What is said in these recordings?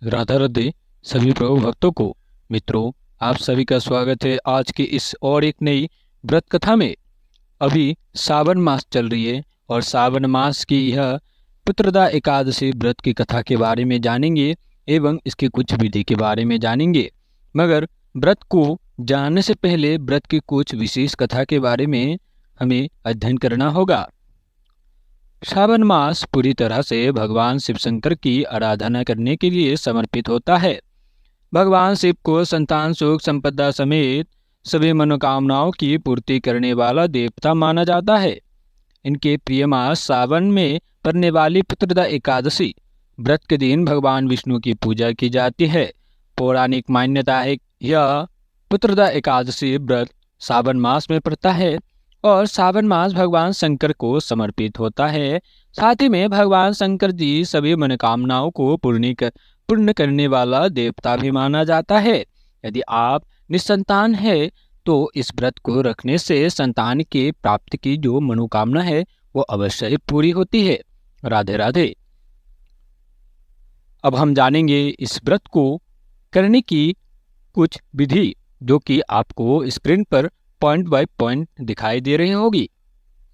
राधा राधे सभी प्रभु भक्तों को। मित्रों, आप सभी का स्वागत है आज की इस और एक नई व्रत कथा में। अभी सावन मास चल रही है और सावन मास की यह पुत्रदा एकादशी व्रत की कथा के बारे में जानेंगे एवं इसकी कुछ विधि के बारे में जानेंगे। मगर व्रत को जानने से पहले व्रत की कुछ विशेष कथा के बारे में हमें अध्ययन करना होगा। श्रावण मास पूरी तरह से भगवान शिव शंकर की आराधना करने के लिए समर्पित होता है। भगवान शिव को संतान सुख संपदा समेत सभी मनोकामनाओं की पूर्ति करने वाला देवता माना जाता है। इनके प्रिय मास सावन में पड़ने वाली पुत्रदा एकादशी व्रत के दिन भगवान विष्णु की पूजा की जाती है। पौराणिक मान्यता है यह पुत्रदा एकादशी व्रत सावन मास में पड़ता है और सावन मास भगवान शंकर को समर्पित होता है। साथ ही में भगवान शंकर जी सभी मनोकामनाओं को पूर्ण करने वाला देवता भी माना जाता है। यदि आप निसंतान है तो इस व्रत को रखने से संतान के प्राप्ति की जो मनोकामना है वो अवश्य ही पूरी होती है। राधे राधे। अब हम जानेंगे इस व्रत को करने की कुछ विधि जो कि आपको स्क्रीन पर पॉइंट बाय पॉइंट दिखाई दे रही होगी।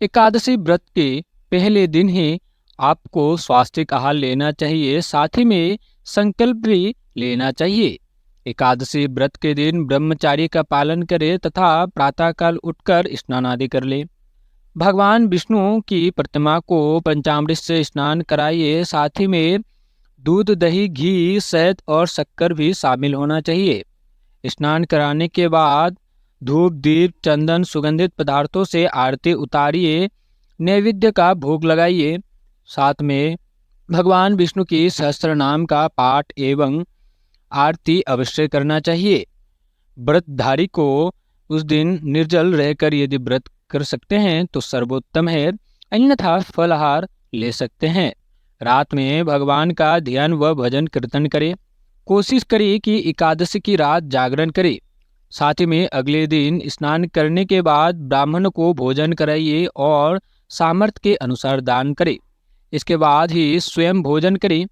एकादशी व्रत के पहले दिन ही आपको स्वास्थ्य आहार लेना चाहिए, साथ ही में संकल्प भी लेना चाहिए। एकादशी व्रत के दिन ब्रह्मचार्य का पालन करें तथा प्रातःकाल उठकर स्नान आदि कर ले। भगवान विष्णु की प्रतिमा को पंचामृत से स्नान कराइए, साथ ही में दूध दही घी शहद और शक्कर भी शामिल होना चाहिए। स्नान कराने के बाद धूप दीप चंदन सुगंधित पदार्थों से आरती उतारिए, नैवेद्य का भोग लगाइए। साथ में भगवान विष्णु की सहस्त्र नाम का पाठ एवं आरती अवश्य करना चाहिए। व्रतधारी को उस दिन निर्जल रहकर यदि व्रत कर सकते हैं तो सर्वोत्तम है, अन्यथा फलाहार ले सकते हैं। रात में भगवान का ध्यान व भजन कीर्तन करें। कोशिश करें कि एकादशी की रात जागरण करें। साथ ही में अगले दिन स्नान करने के बाद ब्राह्मण को भोजन कराइए और सामर्थ्य के अनुसार दान करें। इसके बाद ही स्वयं भोजन करें।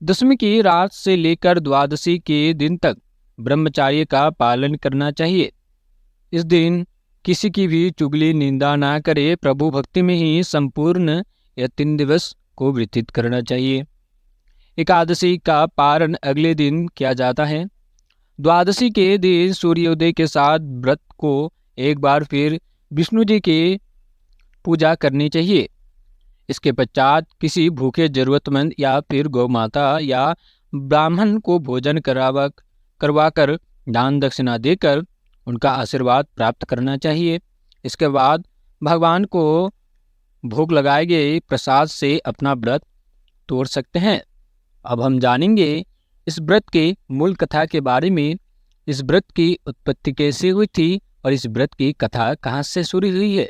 दशमी की रात से लेकर द्वादशी के दिन तक ब्रह्मचार्य का पालन करना चाहिए। इस दिन किसी की भी चुगली निंदा ना करे। प्रभु भक्ति में ही संपूर्ण यह 3 दिवस को व्यतीत करना चाहिए। एकादशी का पारण अगले दिन किया जाता है। द्वादशी के दिन सूर्योदय के साथ व्रत को एक बार फिर विष्णु जी की पूजा करनी चाहिए। इसके पश्चात किसी भूखे जरूरतमंद या फिर गौ माता या ब्राह्मण को भोजन करवाकर दान दक्षिणा देकर उनका आशीर्वाद प्राप्त करना चाहिए। इसके बाद भगवान को भोग लगाए गए प्रसाद से अपना व्रत तोड़ सकते हैं। अब हम जानेंगे इस व्रत के मूल कथा के बारे में। इस व्रत की उत्पत्ति कैसे हुई थी और इस व्रत की कथा कहाँ से शुरू हुई है।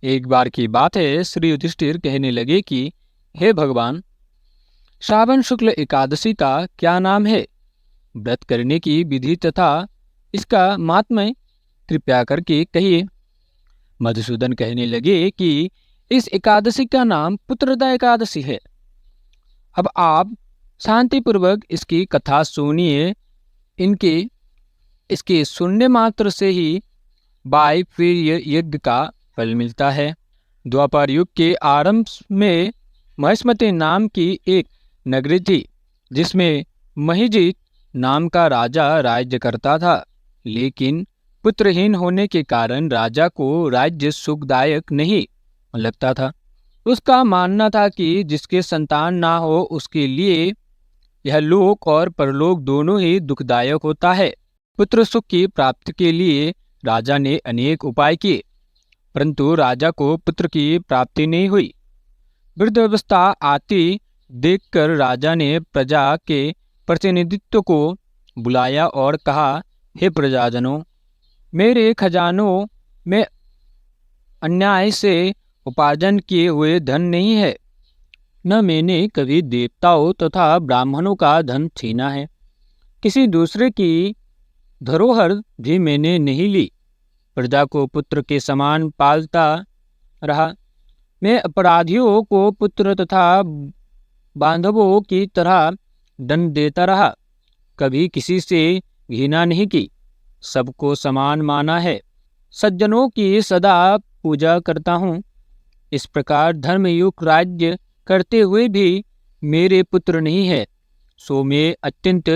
एक बार की बात है, श्री युधिष्ठिर कहने लगे कि हे भगवान, श्रावण शुक्ल एकादशी का क्या नाम है? व्रत करने की विधि तथा इसका महात्म्य कृपया करके कहिए। मधुसूदन कहने लगे कि इस एकादशी का नाम पुत्रदा एकादशी है। अब आप शांतिपूर्वक इसकी कथा सुनिए। इसके सुनने मात्र से ही बाय फिर यज्ञ का फल मिलता है। द्वापर युग के आरंभ में महिष्मति नाम की एक नगरी थी जिसमें महिजीत नाम का राजा राज्य करता था, लेकिन पुत्रहीन होने के कारण राजा को राज्य सुखदायक नहीं लगता था। उसका मानना था कि जिसके संतान ना हो उसके लिए यह लोक और परलोक दोनों ही दुखदायक होता है। पुत्र सुख की प्राप्ति के लिए राजा ने अनेक उपाय किए, परंतु राजा को पुत्र की प्राप्ति नहीं हुई। वृद्धावस्था आती देखकर राजा ने प्रजा के प्रतिनिधित्व को बुलाया और कहा, हे प्रजाजनों, मेरे खजानों में अन्याय से उपार्जन किए हुए धन नहीं है, न मैंने कभी देवताओं तथा ब्राह्मणों का धन छीना है। किसी दूसरे की धरोहर भी मैंने नहीं ली। प्रजा को पुत्र के समान पालता रहा। मैं अपराधियों को पुत्र तथा बांधवों की तरह दंड देता रहा, कभी किसी से घृणा नहीं की, सबको समान माना है, सज्जनों की सदा पूजा करता हूँ। इस प्रकार धर्मयुक्त राज्य करते हुए भी मेरे पुत्र नहीं है, सो मैं अत्यंत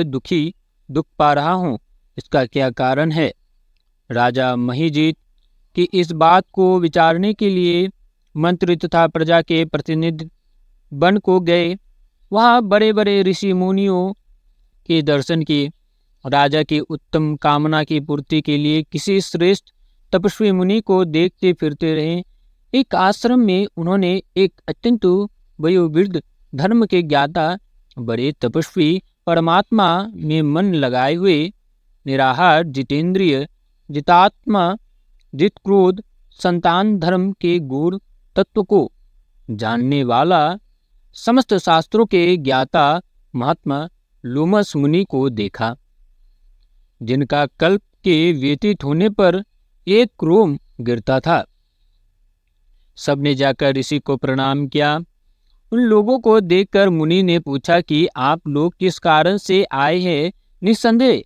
दुख पा रहा हूँ। इसका क्या कारण है? राजा महिजीत की इस बात को विचारने के लिए मंत्री तथा प्रजा के प्रतिनिधि वन को गए। वहाँ बड़े बड़े ऋषि मुनियों के दर्शन किए। राजा की उत्तम कामना की पूर्ति के लिए किसी श्रेष्ठ तपस्वी मुनि को देखते फिरते रहे। एक आश्रम में उन्होंने एक अत्यंत वयोवृद्ध धर्म के ज्ञाता बड़े तपस्वी परमात्मा में मन लगाए हुए निराहार जितेंद्रिय जितात्मा जित क्रोध संतान धर्म के गूढ़ तत्व को जानने वाला समस्त शास्त्रों के ज्ञाता महात्मा लोमस मुनि को देखा, जिनका कल्प के व्यतीत होने पर एक रोम गिरता था। सबने जाकर ऋषि को प्रणाम किया। उन लोगों को देखकर मुनि ने पूछा कि आप लोग किस कारण से आए हैं? निस्संदेह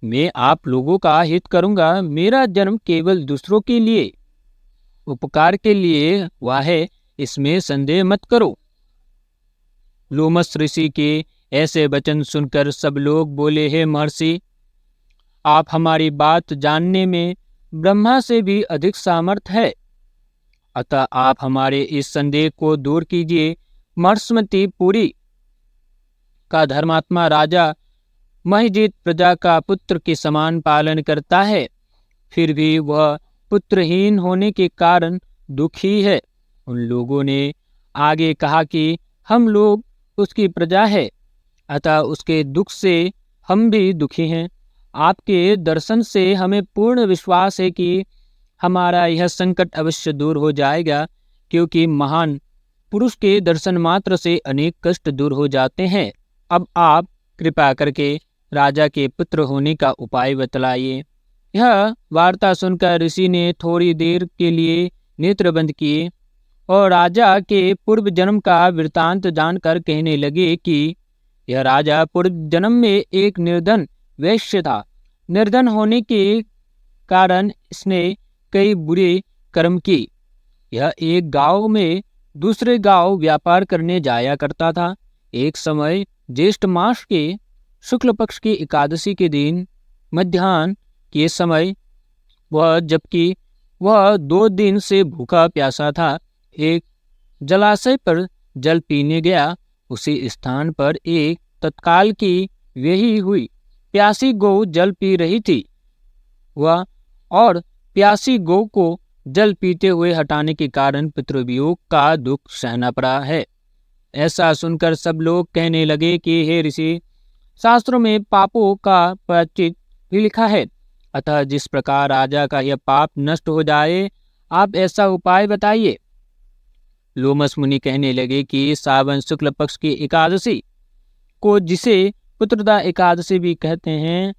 मैं आप लोगों का हित करूंगा। मेरा जन्म केवल दूसरों के लिए उपकार के लिए हुआ है, इसमें संदेह मत करो। लोमस ऋषि के ऐसे वचन सुनकर सब लोग बोले, हे महर्षि, आप हमारी बात जानने में ब्रह्मा से भी अधिक सामर्थ है, अतः आप हमारे इस संदेह को दूर कीजिए। मर्समती पुरी का धर्मात्मा राजा महिजीत प्रजा का पुत्र के समान पालन करता है, फिर भी वह पुत्रहीन होने के कारण दुखी है। उन लोगों ने आगे कहा कि हम लोग उसकी प्रजा है, अतः उसके दुख से हम भी दुखी हैं। आपके दर्शन से हमें पूर्ण विश्वास है कि हमारा यह संकट अवश्य दूर हो जाएगा, क्योंकि महान पुरुष के दर्शन मात्र से अनेक कष्ट दूर हो जाते हैं। अब आप कृपा करके राजा के पुत्र होने का उपाय बतलाइए। यह वार्ता सुनकर ऋषि ने थोड़ी देर के लिए नेत्र बंद किए और राजा के पूर्व जन्म का वृतांत जानकर कहने लगे कि यह राजा पूर्व जन्म में एक निर्धन वैश्य था। निर्धन होने के कारण इसने कई बुरे कर्म की। यह एक गांव में दूसरे गांव व्यापार करने जाया करता था। एक समय ज्येष्ठ मास के शुक्ल पक्ष की एकादशी के दिन मध्याह्न के समय जबकि वह 2 दिन से भूखा प्यासा था, एक जलाशय पर जल पीने गया। उसी स्थान पर एक तत्काल की व्याही हुई प्यासी गौ जल पी रही थी। वह और प्यासी गौ को जल पीते हुए हटाने के कारण पितृवियोग का दुख सहना पड़ा है। ऐसा सुनकर सब लोग कहने लगे कि हे ऋषि, शास्त्रों में पापों का प्रायश्चित भी लिखा है, अतः जिस प्रकार राजा का यह पाप नष्ट हो जाए, आप ऐसा उपाय बताइए। लोमस मुनि कहने लगे कि सावन शुक्ल पक्ष की एकादशी को, जिसे पुत्रदा एकादशी भी कहते हैं,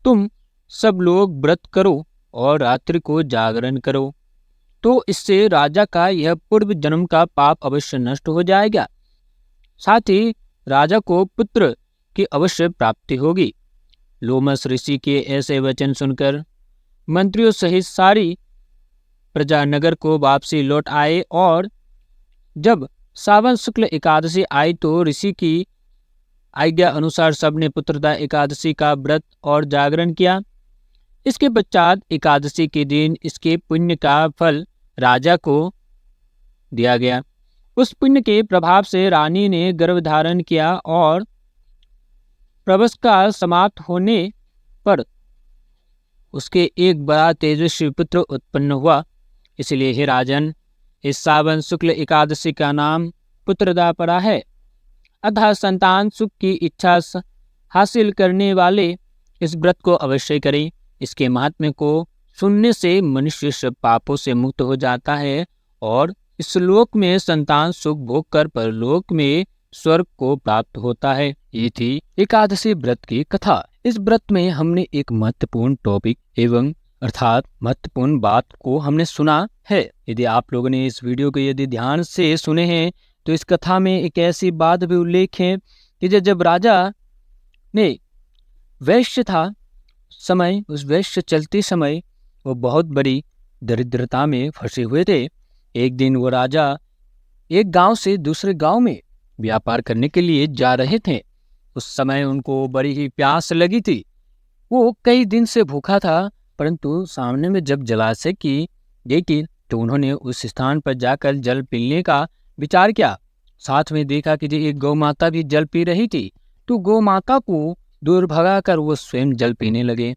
तुम सब लोग व्रत करो और रात्रि को जागरण करो, तो इससे राजा का यह पूर्व जन्म का पाप अवश्य नष्ट हो जाएगा। साथ ही राजा को पुत्र की अवश्य प्राप्ति होगी। लोमस ऋषि के ऐसे वचन सुनकर मंत्रियों सहित सारी प्रजा नगर को वापसी लौट आए और जब सावन शुक्ल एकादशी आई तो ऋषि की आज्ञा अनुसार सबने पुत्रदा एकादशी का व्रत और जागरण किया। इसके पश्चात एकादशी के दिन इसके पुण्य का फल राजा को दिया गया। उस पुण्य के प्रभाव से रानी ने गर्भ धारण किया और प्रवस का समाप्त होने पर उसके एक बड़ा तेजस्वी पुत्र उत्पन्न हुआ। इसलिए हे राजन, इस सावन शुक्ल एकादशी का नाम पुत्रदा पड़ा है। अतः संतान सुख की इच्छा हासिल करने वाले इस व्रत को अवश्य करें। इसके महात्म्य को सुनने से मनुष्य सब पापों से मुक्त हो जाता है और इस लोक में संतान सुख भोग कर परलोक में स्वर्ग को प्राप्त होता है। ये थी एकादशी व्रत की कथा। इस व्रत में हमने एक महत्वपूर्ण टॉपिक एवं अर्थात महत्वपूर्ण बात को हमने सुना है। यदि आप लोगों ने इस वीडियो को यदि ध्यान से सुने हैं तो इस कथा में एक ऐसी बात भी उल्लेख है कि जब राजा ने वैश्य था समय, उस वैश्य चलते समय वो बहुत बड़ी दरिद्रता में फंसे हुए थे। एक दिन वो राजा एक गांव से दूसरे गांव में व्यापार करने के लिए जा रहे थे। उस समय उनको बड़ी ही प्यास लगी थी। वो कई दिन से भूखा था, परंतु सामने में जब जलाशय की देखी तो उन्होंने उस स्थान पर जाकर जल पीने का विचार किया। साथ में देखा कि एक गौ माता भी जल पी रही थी, तो गौ माता को दूर भगाकर वो स्वयं जल पीने लगे।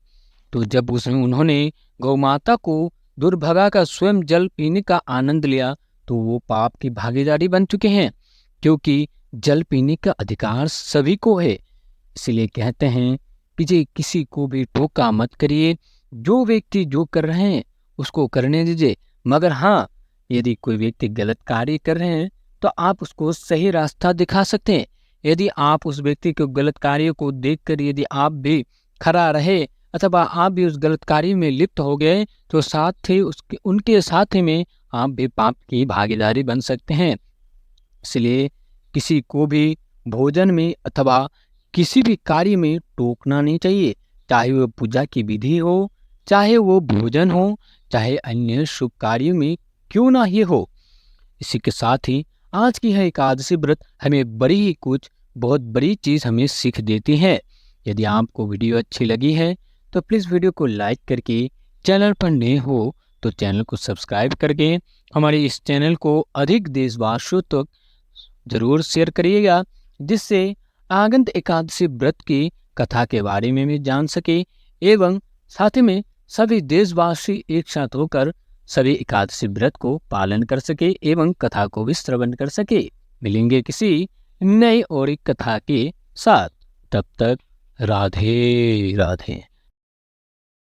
तो जब उन्होंने गौ माता को दूर भगाकर स्वयं जल पीने का आनंद लिया, तो वो पाप की भागीदारी बन चुके हैं, क्योंकि जल पीने का अधिकार सभी को है। इसलिए कहते हैं कि जी किसी को भी टोका मत करिए, जो व्यक्ति जो कर रहे हैं उसको करने दीजिए। मगर हाँ, यदि कोई व्यक्ति गलत कार्य कर रहे हैं तो आप उसको सही रास्ता दिखा सकते हैं। यदि आप उस व्यक्ति के गलत कार्य को देखकर यदि आप भी खड़ा रहे अथवा आप भी उस गलत कार्य में लिप्त हो गए, तो साथ ही उनके साथ ही में आप भी पाप की भागीदारी बन सकते हैं। इसलिए किसी को भी भोजन में अथवा किसी भी कार्य में टोकना नहीं चाहिए, चाहे वो पूजा की विधि हो, चाहे वो भोजन हो, चाहे अन्य शुभ कार्यों में क्यों ना ही हो। इसी के साथ ही आज की यह एकादशी व्रत हमें बहुत बड़ी चीज़ हमें सीख देती है। यदि आपको वीडियो अच्छी लगी है तो प्लीज़ वीडियो को लाइक करके, चैनल पर नए हो तो चैनल को सब्सक्राइब करके हमारे इस चैनल को अधिक देशवासियों तक जरूर शेयर करिएगा, जिससे आगंत एकादशी व्रत की कथा के बारे में भी जान सके एवं साथ में सभी देशवासी एक साथ होकर सभी एकादशी व्रत को पालन कर सके एवं कथा को भी श्रवण कर सके। मिलेंगे किसी नई और एक कथा के साथ, तब तक राधे राधे।